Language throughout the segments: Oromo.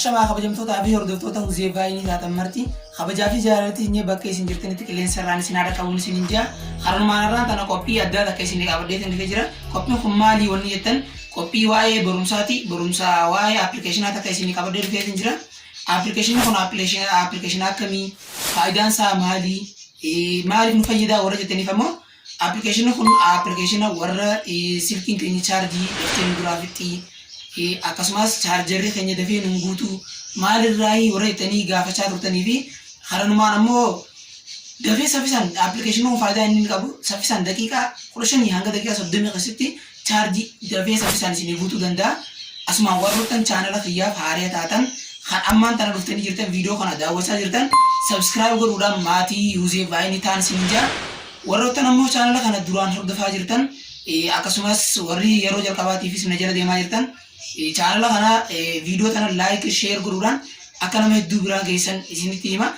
Ashama kabajamtoota fi hordoftoota Huzee Vaayinii taatan marti kabajaa fi jaalalatti inni bakka isin jirtanitti qilleensa irraan isin haadha qabuun isin injaa harumaan irraan tana qophii addaa takka isin qabadheetan dhufee jira. Qophiin kun maalii wanni jettan qophii waa'ee barumsaati. Barumsa waa'ee appilikeeshinaa takka isin qabadhee dhufeetan jira. Appilikeeshinii kun appilikeeshinaa akkamii faayidaan isaa maalii maaliif nu fayyada warra jettaniif ammoo appilikeeshinii kun appilikeeshina warra silkiin keenya chaarjii daftee guraafitti akkasumas chaarjarri keenya dafee nun guutu maalirraa warra jettanii gaafachaa turtanii fi haranumaan ammoo dafee saffisaan appilikeeshiniin faayidaa inni qabu saffisaan daqiiqaa 15 hanga daqiiqaa 30 keessatti chaarjii dafee saffisaan isin guutuu danda'a. Asumaan warroottan chaanala kiyyaaf haaraa taatan kan ammaan tana dhuftanii jirtan viidiyoo kana daawwachaa jirtan subscribe godhuudhaan maatii Huzee Vaayinii ta'an isin jaa. Warroottan ammoo chaanala kana duraan hordofaa jirtan akkasumas warri yeroo jalqabaatiifis na jala deemaa jirtan chaanala kana viidiyoo tana like share godhuudhaan akka nama hedduu biraan geessan isinitti hima.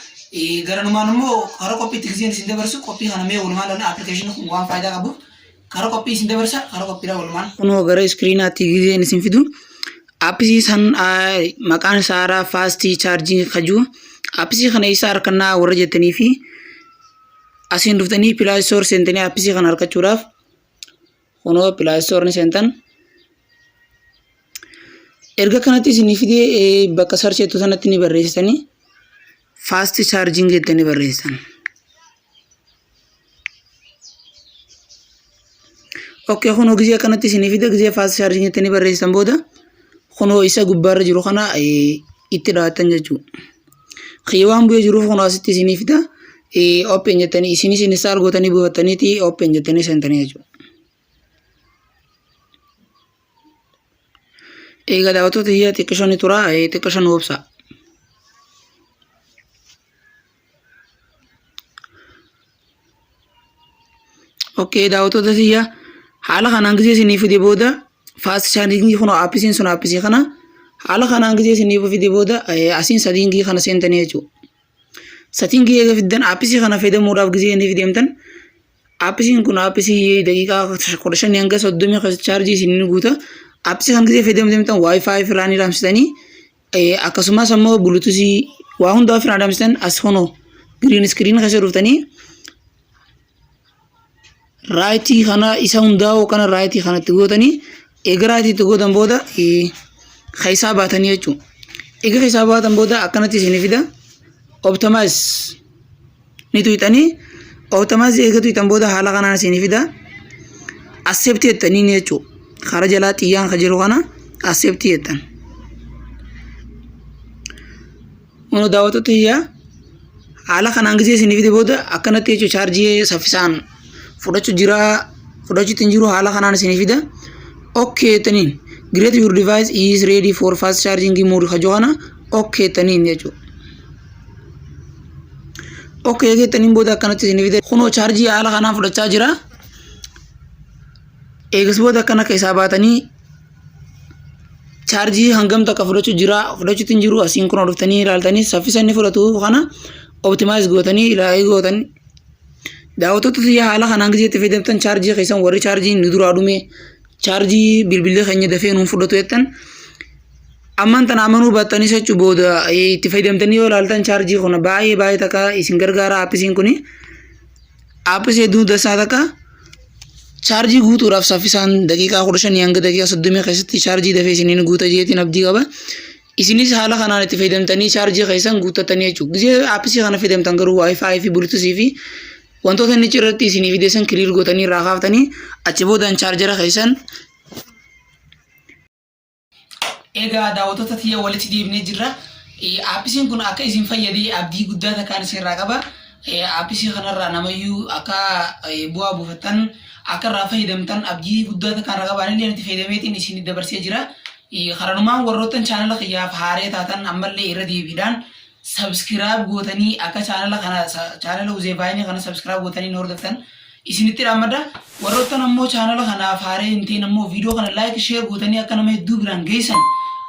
Garanumaan immoo karaa qophiitti giseen isin dabarsu qophii kana mee walumaan lolna appilikeeshinii kun waan faayidaa qabuuf karaa qophii isin dabarsa karaa qophiidhaa walumaan. Kunoo gara iskiriinaatti giseen isin fidu aappii san maqaan isaa faastii chaarjii kajuu aappii kana isa harkannaa warra jettanii fi asiin dhuftanii Play Store seentanii aappii kana argachuudhaaf kunoo Play Store ni seentan. Erga kanatti isin fidee bakka sarcheetu sanatti ni barreessitanii fast charging jettanii barreessan. Okay, kunoo gisee kanatti isin fidee gisee fast charging jettanii barreessan booda kunoo isa gubbaarra jiru kana itti dhaatan jechuudha. Xiyyawaan bu'ee jiruuf kunoo asitti isin fida open jettanii isin install gootanii buufattaniiti open jettanii seentanii jechuudha. Egaa daawwattoota hiyyaa xiqqishoon tura xiqqishoon obsa. Okay, daawwattoota hiyyaa haala kanaan gisee isin fidee booda fast charging kun aappisiin sun aappisi kana haala kanaan gisee isin fidee booda asiin settingii kana seentanii jechuudha. Settingii eega fiddan aappisi kana fayyadamuudhaaf gisee inni fideemtan aappisiin kun aappisi daqiiqaa 15 hanga 30 keessatti chaarjii isin guuta. Aappisi kan gisee fayyadamtan wifi firaan raamsitanii akkasumas ammoo bluetooth waa hundaa firaan raamsitan as kunoo green screen keessa dhuftanii raayitii kana isa hundaa kana raayitii kanatti gootanii eega raayitiitti gootan booda keessaa baatanii jechuudha. Eega keessaa baatan booda akkanatti isin fida optimize ni tuyxanii optimize eega tuyxan booda haala kanaan isin fida accept jettanii jechuudha. Karaa jalaa xiyyaan kan jiru kana accept jettan. Kunoo daawwattoota hiyyaa haala kanaan gisee isin fide booda akkanatti jechuudha chaarjii saffisaan fudhachuutti jiru haala kanaan isin fida. Okay jettaniin great your device is ready for fast charging mode kajoo kana okay jettaniin jechuudha. Okay jettaniin booda akkanatti isin fide kunoo chaarjii haala kanaan fudhachaa jira. Eegas booda kana keessaa baatanii chaarjii hangam takka fudhachuutti jiru asiin kun dhuftanii ilaaltanii saffisa inni fudhatu kana optimize gootanii ilaalee gootanii daawwattoota hiyyaa haala kanaan gisee itti fayyadamtan chaarjii keessan warri chaarjii ni duraa dhume chaarjii bilbilli keenya dafee nuun fudhatu jettan ammaan tana amanuu baattanii sachuu booda itti fayyadamtanii yoo ilaaltan chaarjii kun baay'ee takka isin gargaara aappisiin kuni aappisi hedduu dasaa takka chaarjii guutuudhaaf saffisaan daqiiqaa 15 hanga daqiiqaa 30 keessatti chaarjii dafee isiniin guuta jeetiin abdii qaba. Isinis haala kanaan itti fayyadamtanii chaarjii keessan guuttatanii jechuudha. Gisee aappisi kana fayyadamtan garuu wifi fi bluetooth fi wantoota inni irratti isinii fideessan kiliir gootanii irraa kaaftanii achi boodaan chaarjara keessan. Egaa daawwattoota tiyya walitti deebinee jirra. Aappisiin kun akka isin fayyadee abdii guddaa takkaan isinirraa qaba. Aappisi kanarraa namayyuu akka bu'aa buufattan akka irraa fayyadamtan abdii guddaa takkaan irraa qaban illee itti fayyadameetiin isin dabarsee jira. Haranumaan warroottan chaanala kiyyaaf haaraa taatan ammallee irra deebiidhaan subscribe gootanii akka chaanala Huzee Vaayinii kana subscribe gootanii hordoftan isinitti dhaammadha. Warroottan ammoo chaanala kanaaf haaraa hin ta'in ammoo viidiyoo kana like share gootanii akka nama hedduu biraan geessan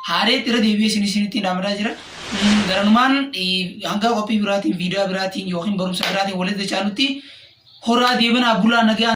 haaraa irra deebi'ee isinitti dhaammadaa jira. Garanumaan hanga qophii biraatiin viidiyoo biraatiin yookiin barumsa biraatiin walitti caalutti horaa deebinaa bulaa nagaa.